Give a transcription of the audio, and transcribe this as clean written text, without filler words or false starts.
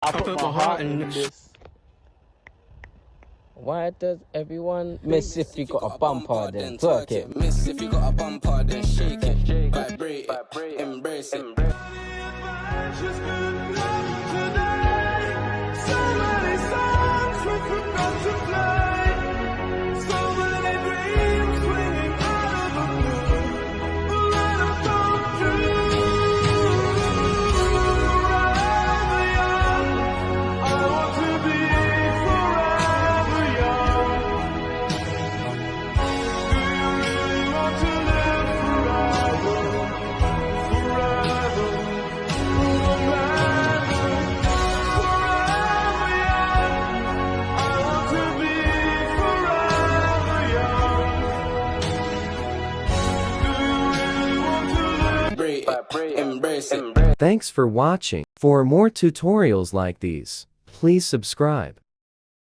I put my heart in this. Why does everyone miss if you got a bumper then twerk it? Miss if you got a bumper then shake it, vibrate it, embrace it. Embrace it. Thanks for watching. For more tutorials like these, please subscribe.